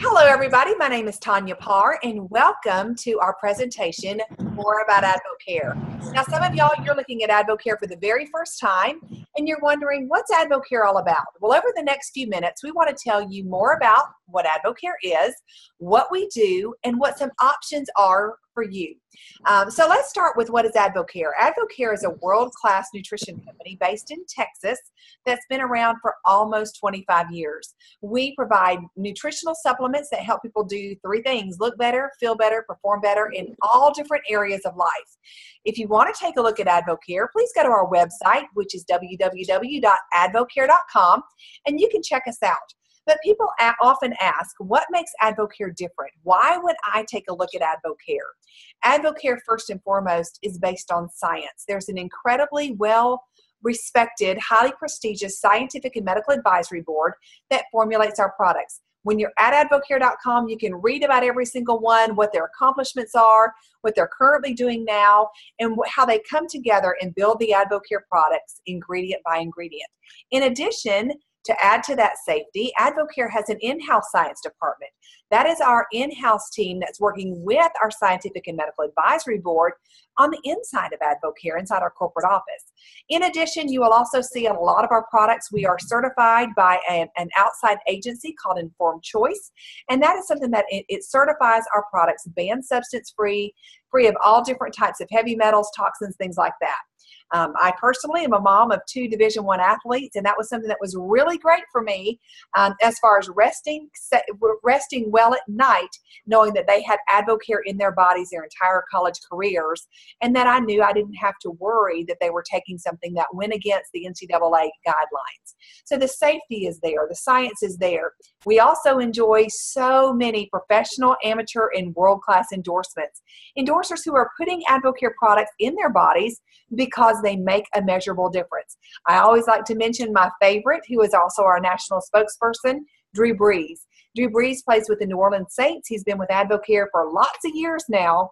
Hello, everybody. My name is Tanya Parr, and welcome to our presentation, More About AdvoCare. Now, some of y'all, you're looking at AdvoCare for the very first time, and you're wondering, what's AdvoCare all about? Well, over the next few minutes, we want to tell you more about what AdvoCare is, what we do, and what some options are for you. So let's start with what is AdvoCare. AdvoCare is a world-class nutrition company based in Texas that's been around for almost 25 years. We provide nutritional supplements that help people do three things: look better, feel better, perform better in all different areas of life. If you want to take a look at AdvoCare, please go to our website, which is www.advocare.com, and you can check us out. But people often ask, what makes AdvoCare different? Why would I take a look at AdvoCare? AdvoCare, first and foremost, is based on science. There's an incredibly well-respected, highly prestigious scientific and medical advisory board that formulates our products. When you're at advocare.com, you can read about every single one, what their accomplishments are, what they're currently doing now, and how they come together and build the AdvoCare products ingredient by ingredient. In addition, to add to that safety, AdvoCare has an in-house science department. That is our in-house team that's working with our scientific and medical advisory board on the inside of AdvoCare, inside our corporate office. In addition, you will also see on a lot of our products, we are certified by an outside agency called Informed Choice, and that is something that it certifies our products banned substance-free, free of all different types of heavy metals, toxins, things like that. I personally am a mom of two Division I athletes, and that was something that was really great for me as far as resting well at night, knowing that they had AdvoCare in their bodies their entire college careers, and that I knew I didn't have to worry that they were taking something that went against the NCAA guidelines. So the safety is there, the science is there. We also enjoy so many professional, amateur, and world-class endorsements. Endorsers who are putting AdvoCare products in their bodies because they make a measurable difference. I always like to mention my favorite, who is also our national spokesperson, Drew Brees. Drew Brees plays with the New Orleans Saints. He's been with AdvoCare for lots of years now,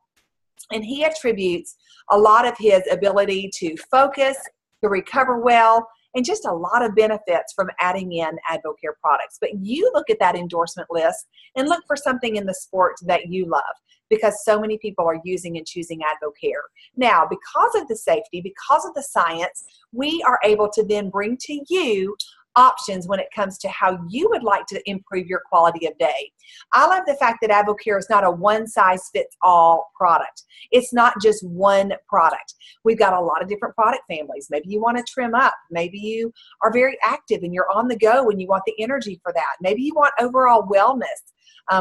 and he attributes a lot of his ability to focus, to recover well, and just a lot of benefits from adding in AdvoCare products. But you look at that endorsement list and look for something in the sport that you love, because so many people are using and choosing AdvoCare. Now, because of the safety, because of the science, we are able to then bring to you options when it comes to how you would like to improve your quality of day. I love the fact that AdvoCare is not a one-size-fits-all product. It's not just one product. We've got a lot of different product families. Maybe you want to trim up. Maybe you are very active and you're on the go and you want the energy for that. Maybe you want overall wellness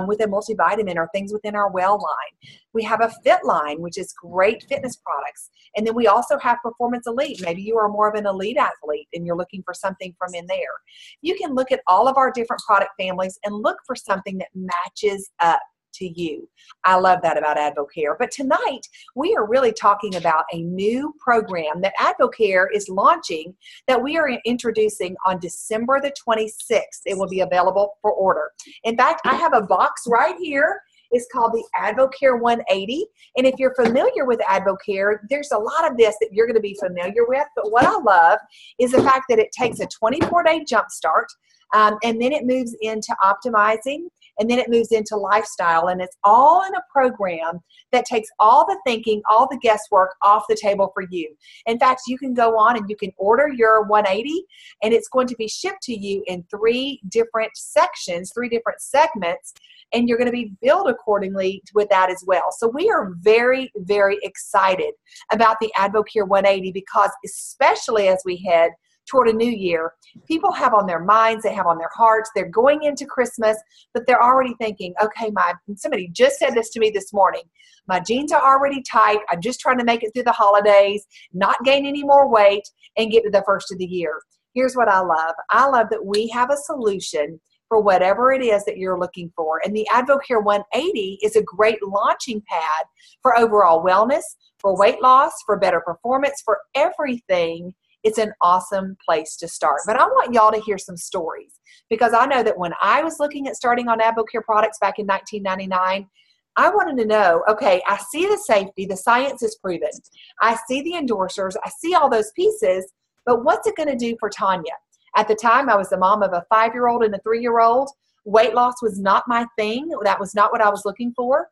with a multivitamin or things within our well line. We have a fit line, which is great fitness products. And then we also have Performance Elite. Maybe you are more of an elite athlete and you're looking for something from in there. You can look at all of our different product families and look for something that matches up to you. I love that about AdvoCare. But tonight, we are really talking about a new program that AdvoCare is launching that we are introducing on December the 26th. It will be available for order. In fact, I have a box right here. It's called the AdvoCare 180. And if you're familiar with AdvoCare, there's a lot of this that you're going to be familiar with. But what I love is the fact that it takes a 24-day jump start, and then it moves into optimizing, and then it moves into lifestyle, and it's all in a program that takes all the thinking, all the guesswork off the table for you. In fact, you can go on and you can order your 180, and it's going to be shipped to you in 3 different sections, 3 different segments, and you're going to be billed accordingly with that as well. So we are very, very excited about the AdvoCare 180 because especially as we head toward a new year, people have on their minds, they have on their hearts, they're going into Christmas, but they're already thinking, okay, somebody just said this to me this morning, my jeans are already tight, I'm just trying to make it through the holidays, not gain any more weight, and get to the first of the year. Here's what I love. I love that we have a solution for whatever it is that you're looking for. And the AdvoCare 180 is a great launching pad for overall wellness, for weight loss, for better performance, for everything. It's an awesome place to start. But I want y'all to hear some stories, because I know that when I was looking at starting on AdvoCare products back in 1999, I wanted to know, okay, I see the safety, the science is proven. I see the endorsers, I see all those pieces, but what's it going to do for Tanya? At the time, I was the mom of a 5-year-old and a 3-year-old. Weight loss was not my thing. That was not what I was looking for,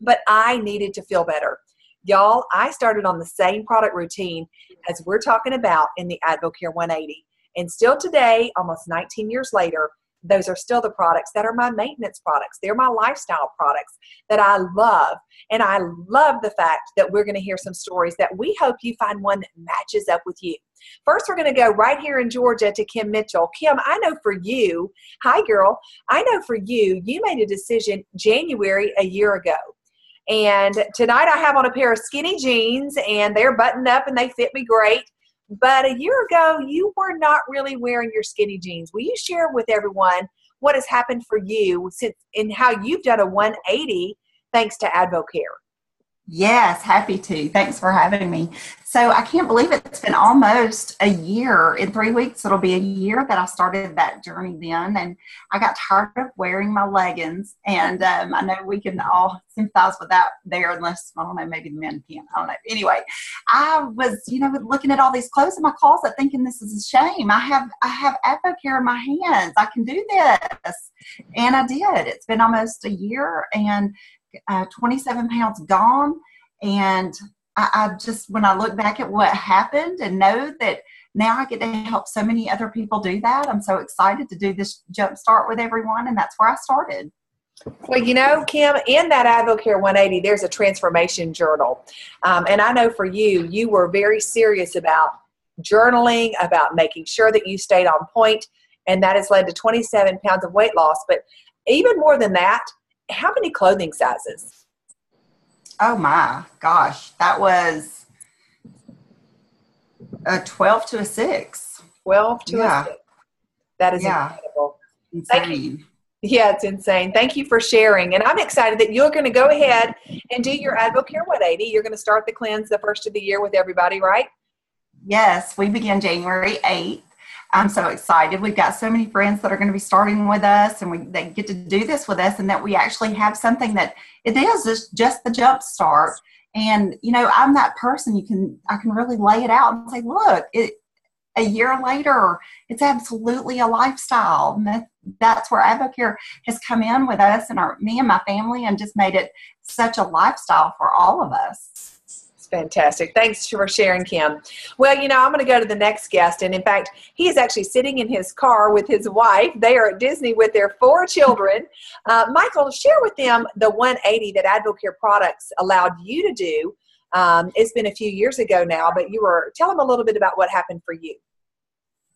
but I needed to feel better. Y'all, I started on the same product routine as we're talking about in the AdvoCare 180. And still today, almost 19 years later, those are still the products that are my maintenance products. They're my lifestyle products that I love. And I love the fact that we're going to hear some stories that we hope you find one that matches up with you. First, we're going to go right here in Georgia to Kim Mitchell. Kim, I know for you, hi girl, I know for you, you made a decision January a year ago. And tonight I have on a pair of skinny jeans and they're buttoned up and they fit me great. But a year ago, you were not really wearing your skinny jeans. Will you share with everyone what has happened for you since and how you've done a 180 thanks to AdvoCare? Yes, happy to. Thanks for having me. So I can't believe it's been almost a year. In 3 weeks, it'll be a year that I started that journey then. And I got tired of wearing my leggings. And I know we can all sympathize with that there, unless, I don't know, maybe the men can't. I don't know. Anyway, I was, looking at all these clothes in my closet thinking this is a shame. I have AdvoCare in my hands. I can do this. And I did. It's been almost a year and 27 pounds gone. And I just, when I look back at what happened and know that now I get to help so many other people do that, I'm so excited to do this jump start with everyone. And that's where I started. Well, Kim, in that AdvoCare 180, there's a transformation journal. And I know for you, you were very serious about journaling, about making sure that you stayed on point. And that has led to 27 pounds of weight loss. But even more than that, how many clothing sizes? Oh my gosh, that was a 12 to a 6. 12 to a 6. That is incredible. Insane. Yeah, it's insane. Thank you for sharing. And I'm excited that you're going to go ahead and do your AdvoCare 180. You're going to start the cleanse the first of the year with everybody, right? Yes, we begin January 8th. I'm so excited. We've got so many friends that are going to be starting with us, and they get to do this with us, and that we actually have something that it is just the jump start. And, I'm that person I can really lay it out and say, look, a year later, it's absolutely a lifestyle. And that's where AdvoCare has come in with us and me and my family and just made it such a lifestyle for all of us. Fantastic. Thanks for sharing, Kim. Well, I'm going to go to the next guest. And in fact, he is actually sitting in his car with his wife. They are at Disney with their 4 children. Michael, share with them the 180 that AdvoCare products allowed you to do. It's been a few years ago now, but tell them a little bit about what happened for you.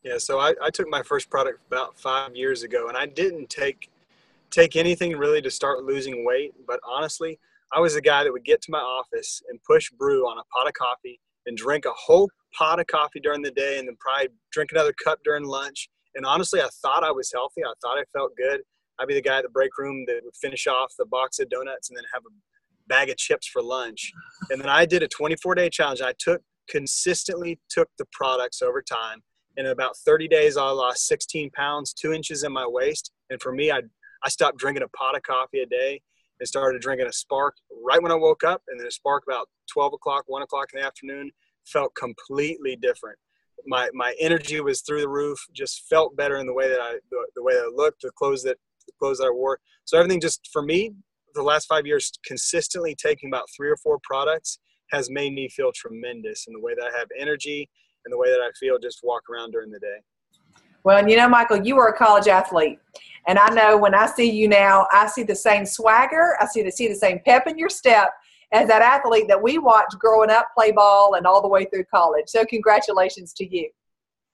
Yeah, so I took my first product about 5 years ago, and I didn't take anything really to start losing weight. But honestly, I was the guy that would get to my office and push brew on a pot of coffee and drink a whole pot of coffee during the day and then probably drink another cup during lunch. And honestly, I thought I was healthy. I thought I felt good. I'd be the guy at the break room that would finish off the box of donuts and then have a bag of chips for lunch. And then I did a 24-day challenge. I consistently took the products over time. And in about 30 days, I lost 16 pounds, 2 inches in my waist. And for me, I stopped drinking a pot of coffee a day. I started drinking a Spark right when I woke up, and then a Spark about 12 o'clock, 1 o'clock in the afternoon. Felt completely different. My energy was through the roof. Just felt better in the way that I looked, the clothes that I wore. So everything just for me, the last 5 years, consistently taking about 3 or 4 products has made me feel tremendous in the way that I have energy and the way that I feel just walk around during the day. Well, Michael, you were a college athlete. And I know when I see you now, I see the same swagger. I see the same pep in your step as that athlete that we watched growing up, play ball, and all the way through college. So congratulations to you.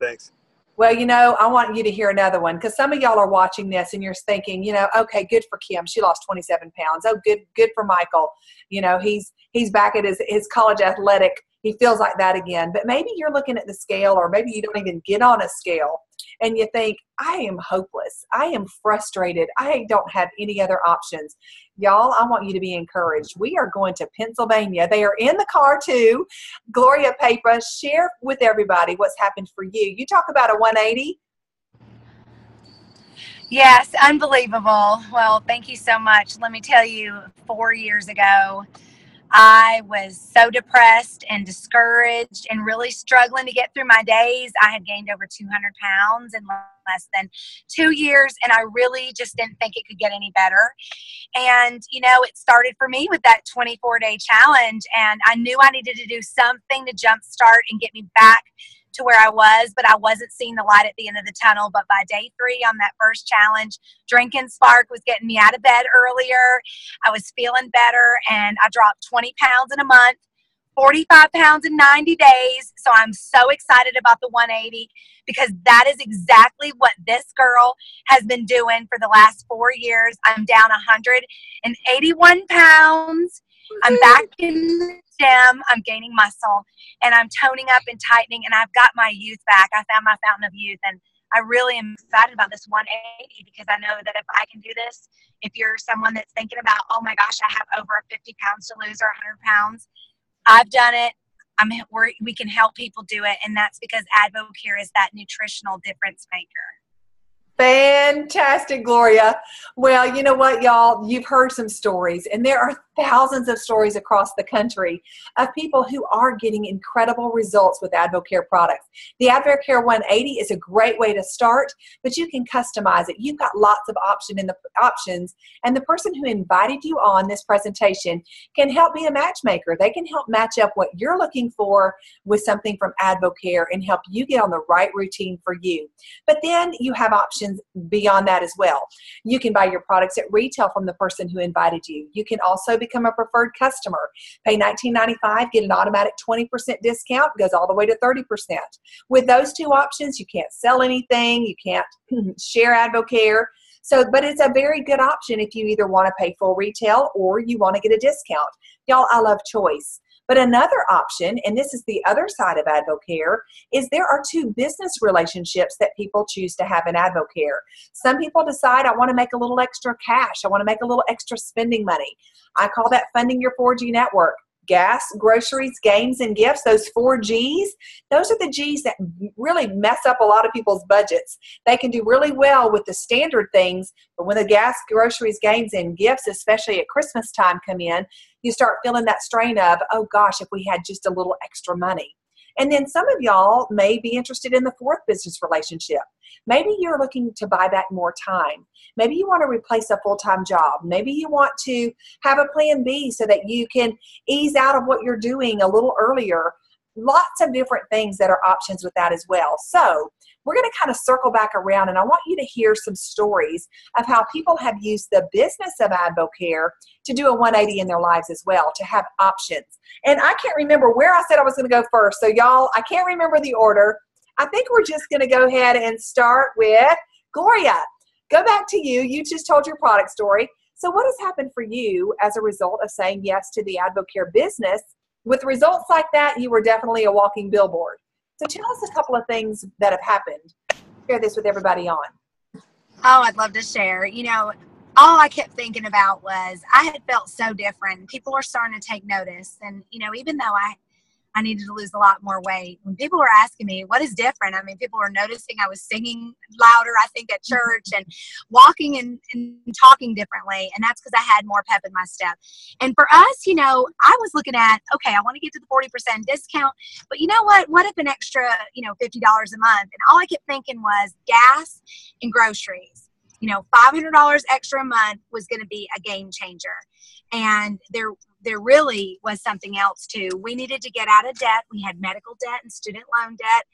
Thanks. Well, I want you to hear another one because some of y'all are watching this and you're thinking, okay, good for Kim. She lost 27 pounds. Oh, good for Michael. He's back at his college athletic. He feels like that again. But maybe you're looking at the scale, or maybe you don't even get on a scale. And you think, I am hopeless. I am frustrated. I don't have any other options. Y'all, I want you to be encouraged. We are going to Pennsylvania. They are in the car too. Gloria Pepa, share with everybody what's happened for you. You talk about a 180. Yes, unbelievable. Well, thank you so much. Let me tell you, 4 years ago, I was so depressed and discouraged and really struggling to get through my days. I had gained over 200 pounds in less than 2 years, and I really just didn't think it could get any better. And, it started for me with that 24-day challenge, and I knew I needed to do something to jumpstart and get me back to where I was, but I wasn't seeing the light at the end of the tunnel. But by day 3 on that first challenge, Drinking Spark was getting me out of bed earlier. I was feeling better, and I dropped 20 pounds in a month, 45 pounds in 90 days. So I'm so excited about the 180 because that is exactly what this girl has been doing for the last 4 years. I'm down 181 pounds. I'm back in the gym. I'm gaining muscle, and I'm toning up and tightening, and I've got my youth back. I found my fountain of youth, and I really am excited about this 180 because I know that if I can do this, if you're someone that's thinking about, oh my gosh, I have over 50 pounds to lose or 100 pounds, I've done it. We can help people do it, and that's because AdvoCare is that nutritional difference maker. Fantastic, Gloria. Well, you know what, y'all? You've heard some stories, and there are thousands of stories across the country of people who are getting incredible results with AdvoCare products. The AdvoCare 180 is a great way to start, but you can customize it. You've got lots of options, and the person who invited you on this presentation can help be a matchmaker. They can help match up what you're looking for with something from AdvoCare and help you get on the right routine for you. But then you have options beyond that as well. You can buy your products at retail from the person who invited you. You can also become a preferred customer. Pay $19.95, get an automatic 20% discount, goes all the way to 30%. With those two options, you can't sell anything, you can't share AdvoCare. But it's a very good option if you either want to pay full retail or you want to get a discount. Y'all, I love choice. But another option, and this is the other side of AdvoCare, is there are 2 business relationships that people choose to have in AdvoCare. Some people decide, I want to make a little extra cash. I want to make a little extra spending money. I call that funding your 4G network. Gas, groceries, games, and gifts, those 4 Gs, those are the Gs that really mess up a lot of people's budgets. They can do really well with the standard things, but when the gas, groceries, games, and gifts, especially at Christmas time, come in, you start feeling that strain of, oh gosh, if we had just a little extra money. And then some of y'all may be interested in the 4th business relationship. Maybe you're looking to buy back more time. Maybe you want to replace a full-time job. Maybe you want to have a plan B so that you can ease out of what you're doing a little earlier. Lots of different things that are options with that as well. So we're going to kind of circle back around, and I want you to hear some stories of how people have used the business of AdvoCare to do a 180 in their lives as well, to have options. And I can't remember where I said I was going to go first. So y'all, I can't remember the order. I think we're just going to go ahead and start with Gloria. Go back to you. You just told your product story. So what has happened for you as a result of saying yes to the AdvoCare business? With results like that, you were definitely a walking billboard. So tell us a couple of things that have happened. Share this with everybody on. Oh, I'd love to share. All I kept thinking about was I had felt so different. People were starting to take notice. And, even though I needed to lose a lot more weight, when people were asking me, what is different? I mean, people were noticing I was singing louder, I think, at church and walking and talking differently. And that's because I had more pep in my step. And for us, I was looking at, okay, I want to get to the 40% discount, but you know what? What if an extra, $50 a month? And all I kept thinking was gas and groceries. $500 extra a month was going to be a game changer. And there really was something else too. We needed to get out of debt. We had medical debt and student loan debt.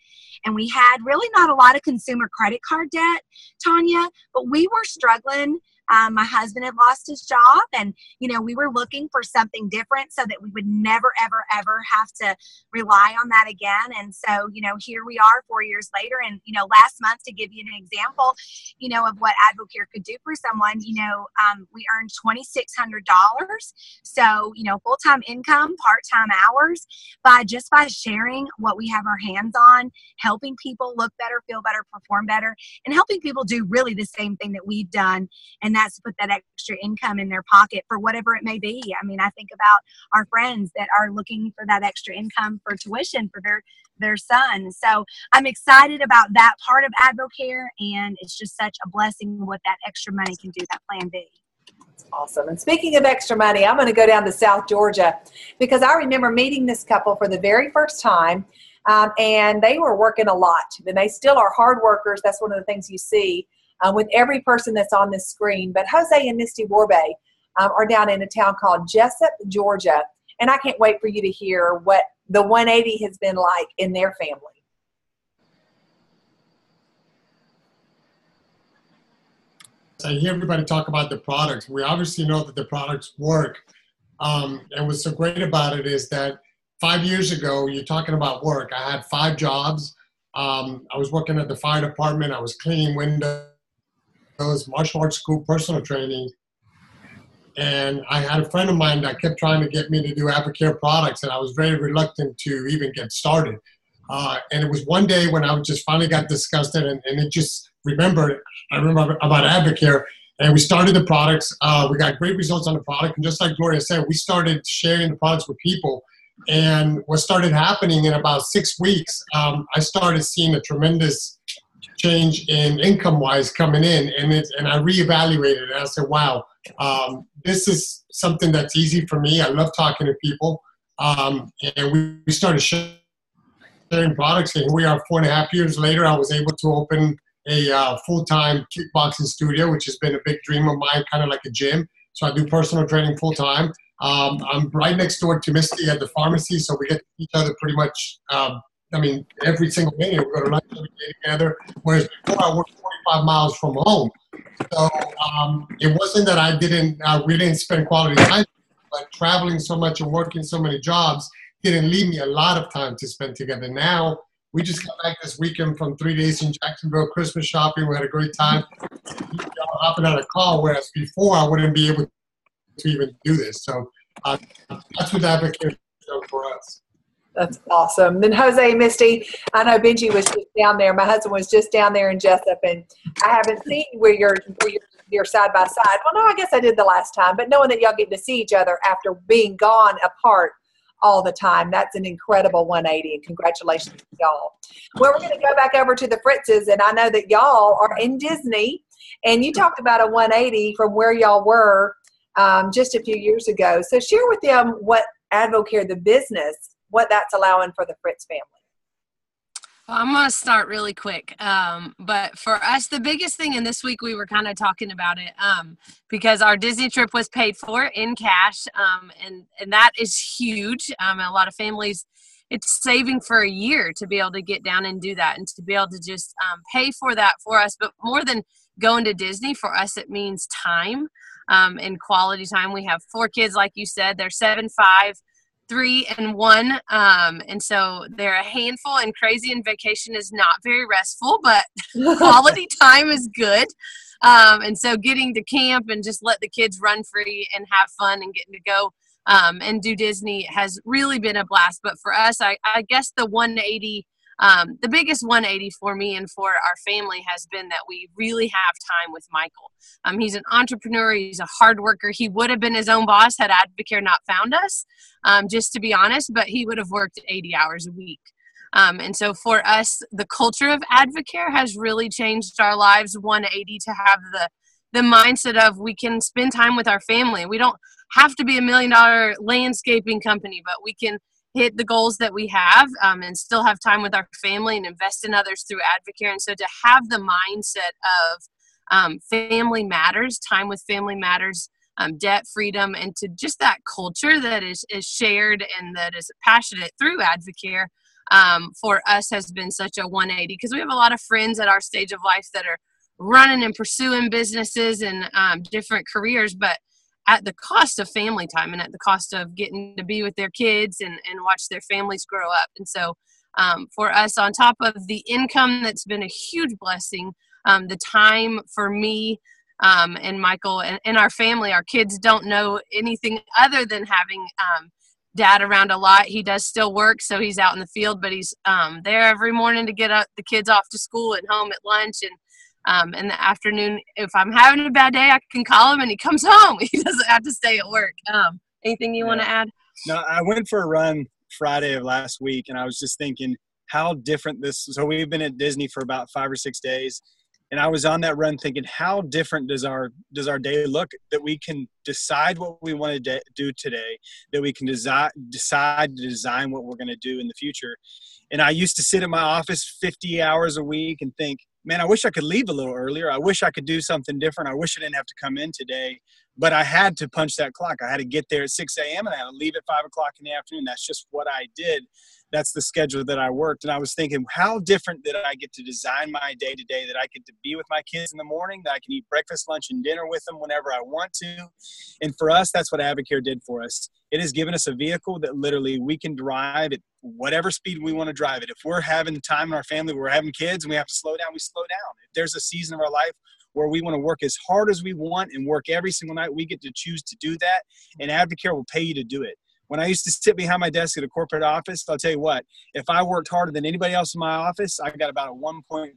And we had really not a lot of consumer credit card debt, Tanya, but we were struggling. My husband had lost his job, and, we were looking for something different so that we would never, ever, ever have to rely on that again. And so, here we are 4 years later. And, last month, to give you an example, of what AdvoCare could do for someone, we earned $2,600. So, full-time income, part-time hours, by sharing what we have our hands on, helping people look better, feel better, perform better, and helping people do really the same thing that we've done. And that's put that extra income in their pocket for whatever it may be. I mean, I think about our friends that are looking for that extra income for tuition for their son. So I'm excited about that part of AdvoCare, and it's just such a blessing what that extra money can do, that plan B. Awesome. And speaking of extra money, I'm going to go down to South Georgia because I remember meeting this couple for the very first time, and they were working a lot. And they still are hard workers. That's one of the things you see with every person that's on this screen. But Jose and Misty Warbay are down in a town called Jessup, Georgia. And I can't wait for you to hear what the 180 has been like in their family. I hear everybody talk about the products. We obviously know that the products work. And what's so great about it is that 5 years ago, you're talking about work. I had 5 jobs. I was working at the fire department. I was cleaning windows, martial arts school, personal training. And I had a friend of mine that kept trying to get me to do AdvoCare products, and I was very reluctant to even get started. And it was one day when I just finally got disgusted, and it just I remember about AdvoCare, and we started the products. We got great results on the product, and just like Gloria said, we started sharing the products with people. And what started happening in about 6 weeks, I started seeing a tremendous change in income-wise coming in, and I reevaluated it. I said, wow, this is something that's easy for me. I love talking to people, and we started sharing products, and here we are 4.5 years later. I was able to open a full-time kickboxing studio, which has been a big dream of mine, kind of like a gym. So I do personal training full-time. I'm right next door to Misty at the pharmacy, so we get to each other pretty much, every single minute. We go to lunch every day together, whereas before I worked 45 miles from home. So it wasn't that we didn't spend quality time, but traveling so much and working so many jobs didn't leave me a lot of time to spend together. Now, we just got back this weekend from 3 days in Jacksonville, Christmas shopping. We had a great time. Hopping on a call, whereas before I wouldn't be able to even do this. So that's what AdvoCare is for us. That's awesome. Then Jose, Misty, I know Benji was just down there. My husband was just down there in Jessup, and I haven't seen where you're side by side. Well, no, I guess I did the last time, but knowing that y'all get to see each other after being gone apart all the time, that's an incredible 180, and congratulations to y'all. Well, we're going to go back over to the Fritzes, and I know that y'all are in Disney, and you talked about a 180 from where y'all were just a few years ago. So share with them what AdvoCare, the business, what that's allowing for the Fritz family. Well, I'm going to start really quick. But for us, the biggest thing, and this week we were kind of talking about it, because our Disney trip was paid for in cash, and that is huge. A lot of families, it's saving for a year to be able to get down and do that, and to be able to just pay for that for us. But more than going to Disney, for us, it means time and quality time. We have 4 kids, like you said. They're 7, 5, 3, and 1, and so they're a handful and crazy, and vacation is not very restful, but quality time is good. And so getting to camp and just let the kids run free and have fun and getting to go and do Disney has really been a blast. But for us, I guess the 180, the biggest 180 for me and for our family has been that we really have time with Michael. He's an entrepreneur. He's a hard worker. He would have been his own boss had AdvoCare not found us, just to be honest, but he would have worked 80 hours a week. And so for us, the culture of AdvoCare has really changed our lives 180 to have the mindset of we can spend time with our family. We don't have to be $1 million landscaping company, but we can hit the goals that we have and still have time with our family and invest in others through AdvoCare. And so to have the mindset of family matters, time with family matters, debt freedom, and to just that culture that is shared and that is passionate through AdvoCare for us has been such a 180, because we have a lot of friends at our stage of life that are running and pursuing businesses and different careers, but at the cost of family time and at the cost of getting to be with their kids and watch their families grow up. And so for us, on top of the income that's been a huge blessing, the time for me and Michael and our family, our kids don't know anything other than having Dad around a lot. He does still work, so he's out in the field, but he's there every morning to get the kids off to school and home at lunch. And in the afternoon, if I'm having a bad day, I can call him and he comes home. He doesn't have to stay at work. Anything you want to add? No, I went for a run Friday of last week, and I was just thinking how different this. So we've been at Disney for about 5 or 6 days, And I was on that run thinking, how different does our day look, that we can decide what we want to do today, that we can decide to design what we're going to do in the future. And I used to sit in my office 50 hours a week and think, man, I wish I could leave a little earlier. I wish I could do something different. I wish I didn't have to come in today. But I had to punch that clock. I had to get there at 6 a.m. and I had to leave at 5 o'clock in the afternoon. That's just what I did. That's the schedule that I worked. And I was thinking, how different did I get to design my day to day, that I get to be with my kids in the morning, that I can eat breakfast, lunch, and dinner with them whenever I want to. And for us, that's what AdvoCare did for us. It has given us a vehicle that literally we can drive at whatever speed we want to drive it. If we're having time in our family, we're having kids and we have to slow down, we slow down. If there's a season of our life where we want to work as hard as we want and work every single night, we get to choose to do that. And AdvoCare will pay you to do it. When I used to sit behind my desk at a corporate office, I'll tell you what, if I worked harder than anybody else in my office, I got about a 1.5%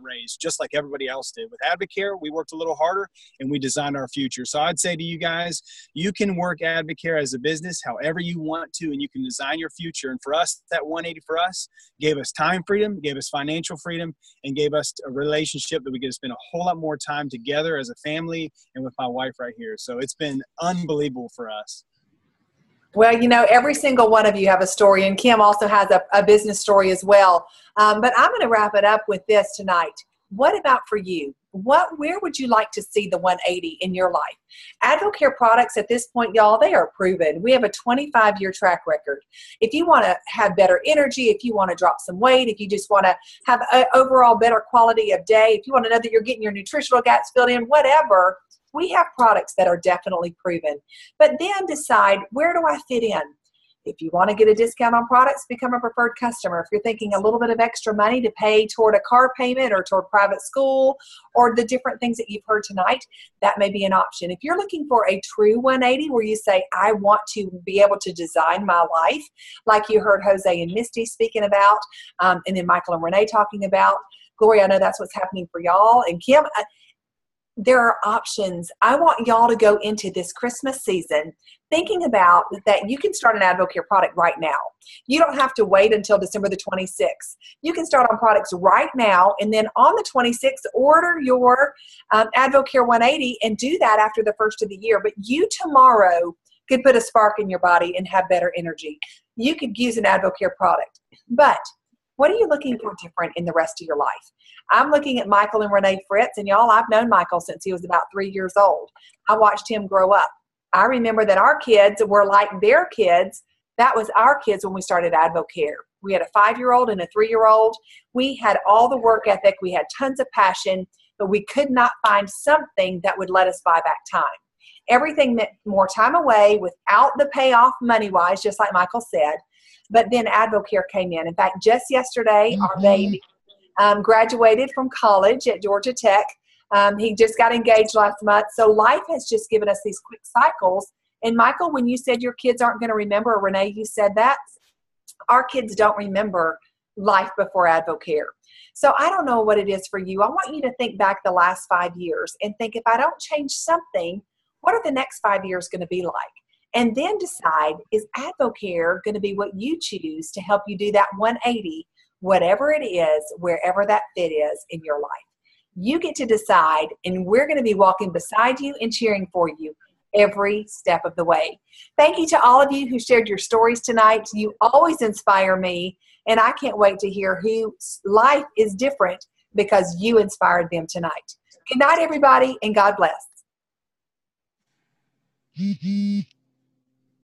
raise, just like everybody else did. With AdvoCare, we worked a little harder and we designed our future. So I'd say to you guys, you can work AdvoCare as a business however you want to, and you can design your future. And for us, that 180 for us gave us time freedom, gave us financial freedom, and gave us a relationship that we get to spend a whole lot more time together as a family and with my wife right here. So it's been unbelievable for us. Well, you know, every single one of you have a story, and Kim also has a business story as well. But I'm going to wrap it up with this tonight. What about for you? Where would you like to see the 180 in your life? AdvoCare products at this point, y'all, they are proven. We have a 25-year track record. If you want to have better energy, if you want to drop some weight, if you just want to have an overall better quality of day, if you want to know that you're getting your nutritional gaps filled in, whatever, we have products that are definitely proven. But then decide, where do I fit in? If you want to get a discount on products, become a preferred customer. If you're thinking a little bit of extra money to pay toward a car payment or toward private school or the different things that you've heard tonight, that may be an option. If you're looking for a true 180 where you say, I want to be able to design my life, like you heard Jose and Misty speaking about, and then Michael and Renee talking about, Gloria, I know that's what's happening for y'all. And Kim, there are options. I want y'all to go into this Christmas season thinking about that you can start an AdvoCare product right now. You don't have to wait until December the 26th. You can start on products right now, and then on the 26th, order your AdvoCare 180 and do that after the first of the year. But you tomorrow could put a spark in your body and have better energy. You could use an AdvoCare product. But what are you looking for different in the rest of your life? I'm looking at Michael and Renee Fritz, and y'all, I've known Michael since he was about 3 years old. I watched him grow up. I remember that our kids were like their kids. That was our kids when we started AdvoCare. We had a 5-year-old and a 3-year-old. We had all the work ethic. We had tons of passion, but we could not find something that would let us buy back time. Everything meant more time away without the payoff money-wise, just like Michael said. But then AdvoCare came in. In fact, just yesterday, our baby graduated from college at Georgia Tech. He just got engaged last month. So life has just given us these quick cycles. And Michael, when you said your kids aren't going to remember, or Renee, you said that, our kids don't remember life before AdvoCare. So I don't know what it is for you. I want you to think back the last 5 years and think, if I don't change something, what are the next 5 years going to be like? And then decide, is AdvoCare going to be what you choose to help you do that 180, whatever it is, wherever that fit is in your life? You get to decide, and we're going to be walking beside you and cheering for you every step of the way. Thank you to all of you who shared your stories tonight. You always inspire me, and I can't wait to hear whose life is different because you inspired them tonight. Good night, everybody, and God bless.